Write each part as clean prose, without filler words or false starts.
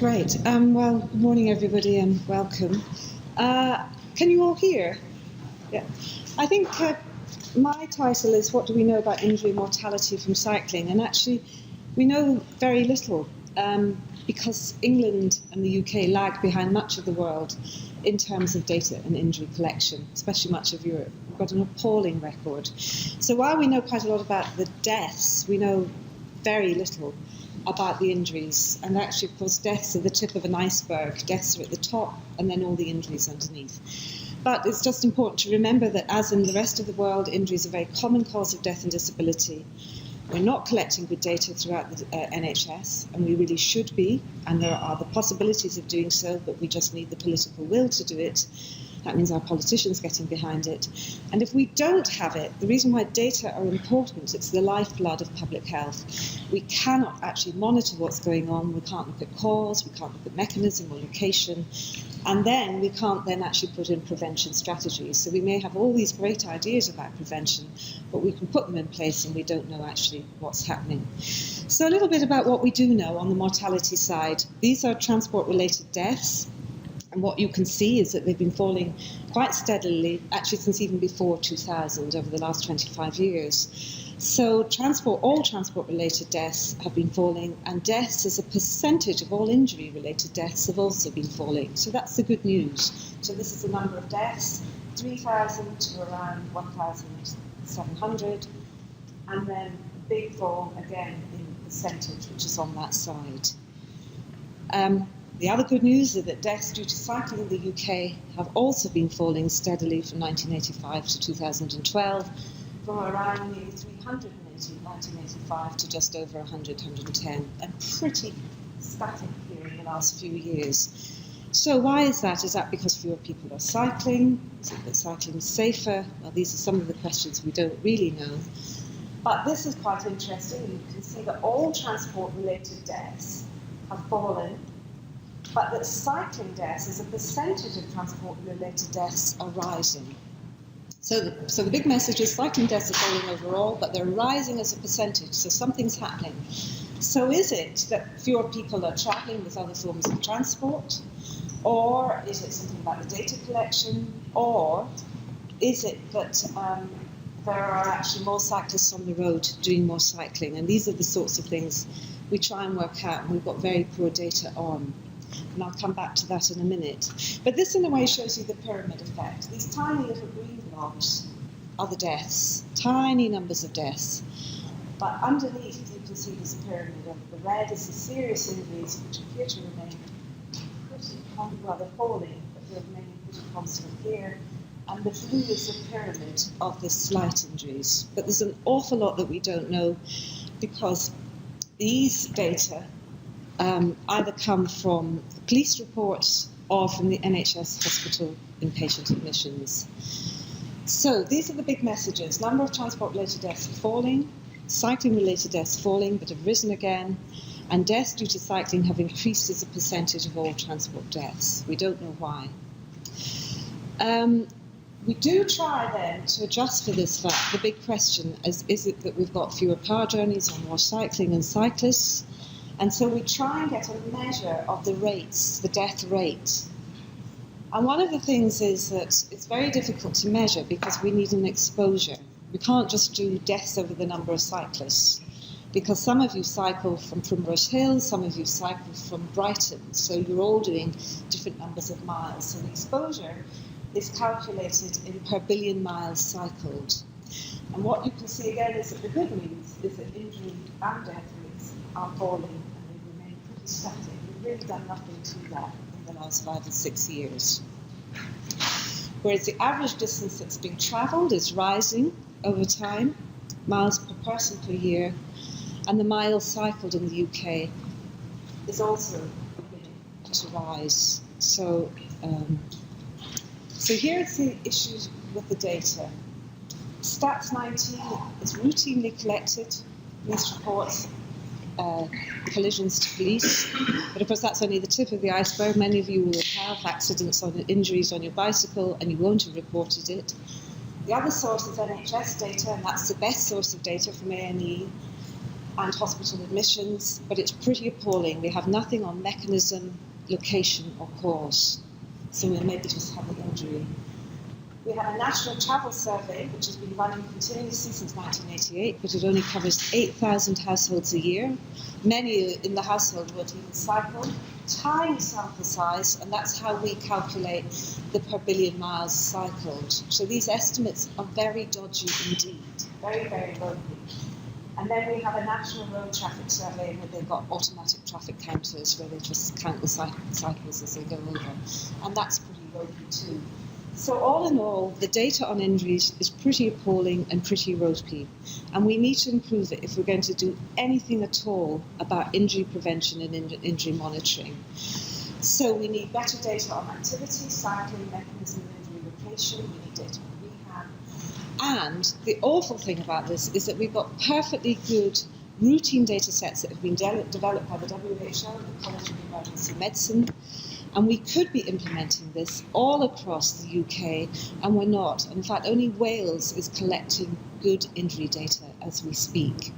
Great. Well, good morning, everybody, and welcome. Can you all hear? Yeah. I think my title is What Do We Know About Injury and Mortality from Cycling? And actually, we know very little because England and the UK lag behind much of the world in terms of data and injury collection, especially much of Europe. We've got an appalling record. So while we know quite a lot about the deaths, we know very little about the injuries. And actually, of course, deaths are the tip of an iceberg. Deaths are at the top and then all the injuries underneath. But it's just important to remember that, as in the rest of the world, injury is a very common cause of death and disability. We're not collecting good data throughout the NHS, and we really should be, and there are the possibilities of doing so, but we just need the political will to do it. That means our politicians getting behind it. And if we don't have it, the reason why data are important, it's the lifeblood of public health. We cannot actually monitor what's going on. We can't look at cause, we can't look at mechanism or location, and then we can't then actually put in prevention strategies. So we may have all these great ideas about prevention, but we can put them in place and we don't know actually what's happening. So a little bit about what we do know on the mortality side. These are transport-related deaths. And what you can see is that they've been falling quite steadily, actually since even before 2000, over the last 25 years. So all transport-related deaths have been falling, and deaths as a percentage of all injury-related deaths have also been falling. So that's the good news. So this is the number of deaths, 3,000 to around 1,700, and then a big fall again in percentage, which is on that side. The other good news is that deaths due to cycling in the UK have also been falling steadily from 1985 to 2012, from around nearly 380 in 1985 to just over 100, 110, and pretty static here in the last few years. So why is that? Is that because fewer people are cycling? Is it that cycling is safer? Well, these are some of the questions we don't really know. But this is quite interesting. You can see that all transport-related deaths have fallen, but that cycling deaths as a percentage of transport-related deaths are rising. So the big message is cycling deaths are falling overall, but they're rising as a percentage, so something's happening. So is it that fewer people are travelling with other forms of transport? Or is it something about the data collection? Or is it that there are actually more cyclists on the road doing more cycling? And these are the sorts of things we try and work out, and we've got very poor data on. And I'll come back to that in a minute. But this, in a way, shows you the pyramid effect. These tiny little green blobs are the deaths, tiny numbers of deaths. But underneath, you can see this pyramid. The red is the serious injuries, which appear to remain pretty, well, they're falling, but they're remaining pretty constant here. And the blue is the pyramid of the slight injuries. But there's an awful lot that we don't know, because these data either come from the police reports or from the NHS hospital inpatient admissions. So these are the big messages. Number of transport-related deaths falling, cycling-related deaths falling but have risen again, and deaths due to cycling have increased as a percentage of all transport deaths. We don't know why. We do try then to adjust for this fact. The big question is it that we've got fewer car journeys or more cycling and cyclists? And so we try and get a measure of the rates, the death rate. And one of the things is that it's very difficult to measure because we need an exposure. We can't just do deaths over the number of cyclists, because some of you cycle from Primrose Hill, some of you cycle from Brighton, so you're all doing different numbers of miles. So the exposure is calculated in per billion miles cycled. And what you can see again is that the good news is that injury and death rates are falling and they remain pretty static. We've really done nothing to that in the last 5 or 6 years. Whereas the average distance that's being travelled is rising over time, miles per person per year, and the miles cycled in the UK is also beginning to rise. So here's the issues with the data. Stats 19 is routinely collected, police reports, collisions to police, but of course that's only the tip of the iceberg. Many of you will have accidents or injuries on your bicycle and you won't have reported it. The other source is NHS data, and that's the best source of data from A&E. and hospital admissions, but it's pretty appalling. We have nothing on mechanism, location or cause. So we'll maybe just have the injury. We have a national travel survey, which has been running continuously since 1988, but it only covers 8,000 households a year. Many in the household won't even cycle. Tiny sample size, and that's how we calculate the per billion miles cycled. So these estimates are very dodgy indeed, very, very low. And then we have a national road traffic survey where they've got automatic traffic counters where they just count the cycles as they go over. And that's pretty ropey too. So all in all, the data on injuries is pretty appalling and pretty ropey. And we need to improve it if we're going to do anything at all about injury prevention and injury monitoring. So we need better data on activity, cycling, mechanism of injury location. We need data on rehab. And the awful thing about this is that we've got perfectly good routine data sets that have been developed by the WHO and the College of Emergency Medicine. And we could be implementing this all across the UK, and we're not. In fact, only Wales is collecting good injury data as we speak.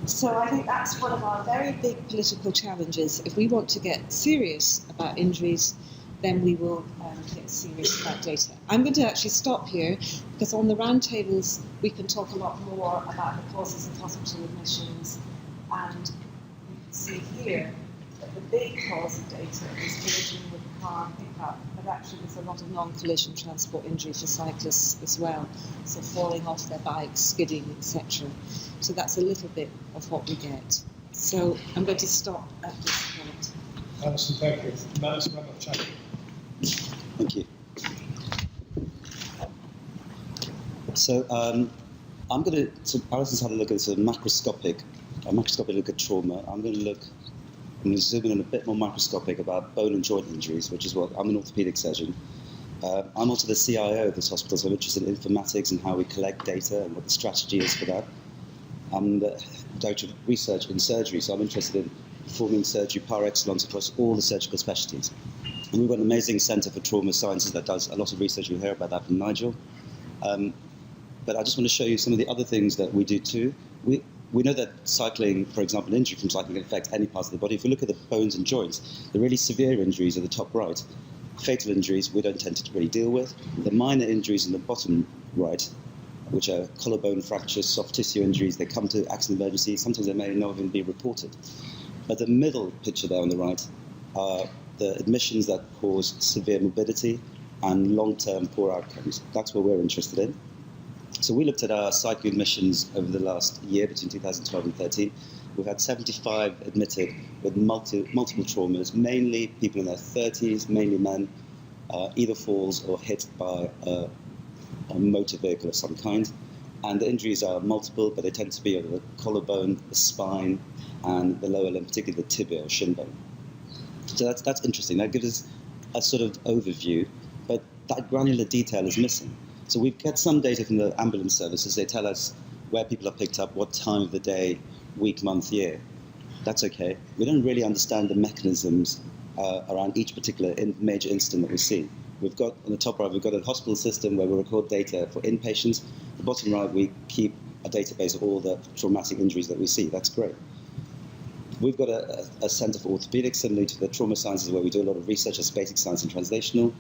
So I think that's one of our very big political challenges. If we want to get serious about injuries, then we will get serious about data. I'm going to actually stop here, because on the roundtables we can talk a lot more about the causes of hospital admissions, and you can see here that the big cause of data is collision with car and pickup, but actually there's a lot of non-collision transport injury for cyclists as well, so falling off their bikes, skidding, etc. So that's a little bit of what we get. So I'm going to stop at this point. Allyson, thank you. Manoj, Ramachandran. Thank you. So Alyson's had a look at a macroscopic look at trauma. I'm going to zoom in on a bit more microscopic about bone and joint injuries, which is what I'm an orthopedic surgeon. I'm also the CIO of this hospital, so I'm interested in informatics and how we collect data and what the strategy is for that. I'm the director of research in surgery, so I'm interested in performing surgery par excellence across all the surgical specialties. And we've got an amazing centre for trauma sciences that does a lot of research. You'll hear about that from Nigel. But I just want to show you some of the other things that we do too. We know that cycling, for example, injury from cycling can affect any parts of the body. If we look at the bones and joints, the really severe injuries are the top right. Fatal injuries we don't tend to really deal with. The minor injuries in the bottom right, which are collarbone fractures, soft tissue injuries, they come to accident emergency. Sometimes they may not even be reported. But the middle picture there on the right are the admissions that cause severe morbidity and long-term poor outcomes. That's what we're interested in. So we looked at our cycling admissions over the last year, between 2012 and 13. We've had 75 admitted with multiple traumas, mainly people in their 30s, mainly men, either falls or hit by a motor vehicle of some kind. And the injuries are multiple, but they tend to be over the collarbone, the spine, and the lower limb, particularly the tibia or shin bone. So that's interesting. That gives us a sort of overview, but that granular detail is missing. So we get some data from the ambulance services. They tell us where people are picked up, what time of the day, week, month, year. That's okay. We don't really understand the mechanisms around each particular major incident that we see. We've got, on the top right, we've got a hospital system where we record data for inpatients. The bottom right, we keep a database of all the traumatic injuries that we see. That's great. We've got a centre for orthopedics, similar to the trauma sciences, where we do a lot of research as basic science and translational.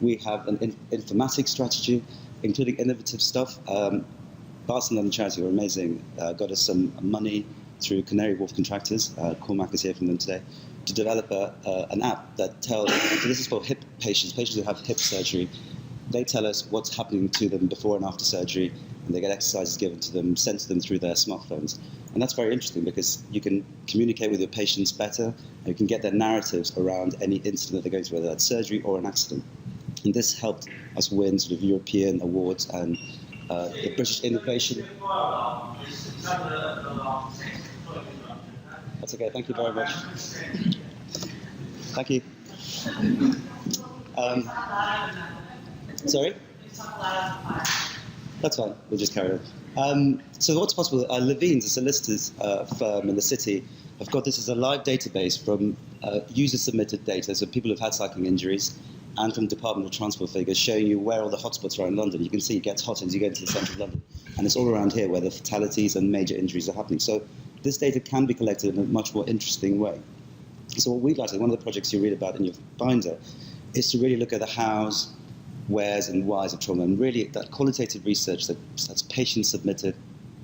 We have an informatics strategy, including innovative stuff. Barcelona and Charity were amazing, got us some money through Canary Wharf Contractors, Cormac is here from them today, to develop an app that tells, so this is for hip patients who have hip surgery. They tell us what's happening to them before and after surgery, and they get exercises given to them, sent to them through their smartphones. And that's very interesting because you can communicate with your patients better, and you can get their narratives around any incident that they're going through, whether that's surgery or an accident. And this helped us win sort of European awards and the British Innovation. That's okay, thank you very much. Thank you. Sorry? That's fine, we'll just carry on. So what's possible, Levine's, a solicitor's firm in the city, have got this as a live database from user-submitted data, so people who've had cycling injuries, and from Department of Transport figures showing you where all the hotspots are in London. You can see it gets hot as you go into the centre of London. And it's all around here where the fatalities and major injuries are happening. So this data can be collected in a much more interesting way. So what we'd like to, one of the projects you read about in your binder, is to really look at the hows, wheres and whys of trauma, and really that qualitative research that's patient-submitted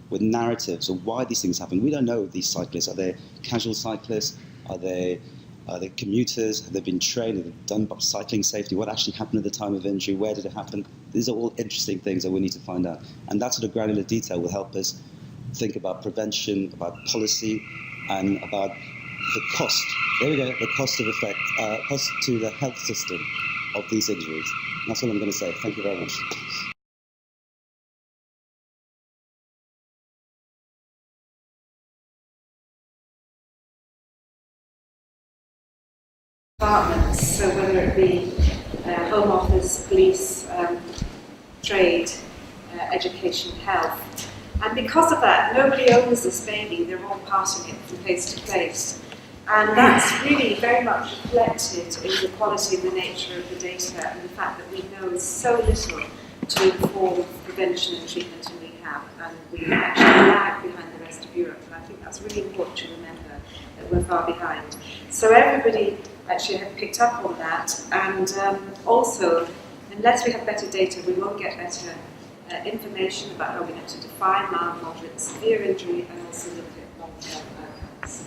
with narratives of why these things happen. We don't know these cyclists. Are they casual cyclists? Are they commuters? Have they been trained? Have they done cycling safety? What actually happened at the time of injury? Where did it happen? These are all interesting things that we need to find out. And that sort of granular detail will help us think about prevention, about policy, and about the cost. There we go, the cost of effect, cost to the health system of these injuries. That's all I'm going to say. Thank you very much. Departments, so whether it be Home Office, Police, Trade, Education, Health. And because of that, nobody owns this baby, they're all passing it from place to place. And that's really very much reflected in the quality and the nature of the data and the fact that we know so little to inform prevention and treatment and rehab. And we actually lag behind the rest of Europe. And I think that's really important to remember that we're far behind. So everybody actually have picked up on that. And also, unless we have better data, we won't get better information about how we need to define mild, moderate, severe injury and also look at long-term outcomes.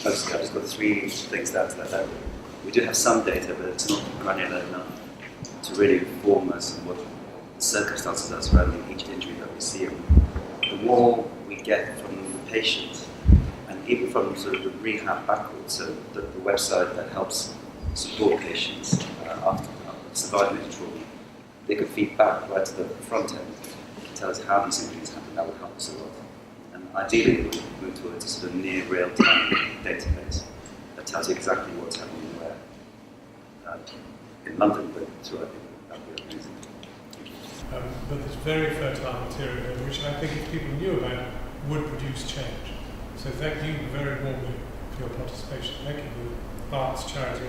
I've just got three things to add to that. We do have some data, but it's not granular enough to really inform us on what the circumstances are surrounding each injury that we see. The more we get from the patient, and even from sort of the rehab backwards, so the website that helps support patients after surviving a trauma, they could feed back right to the front end to tell us how these injuries happen. That would help us a lot. And ideally, we would move towards a sort of near real-time database that tells you exactly what's happening where. In London, but so I think that would be amazing. But there's very fertile material here, which I think if people knew about would produce change. So thank you very warmly for your participation. Thank you for the arts charity.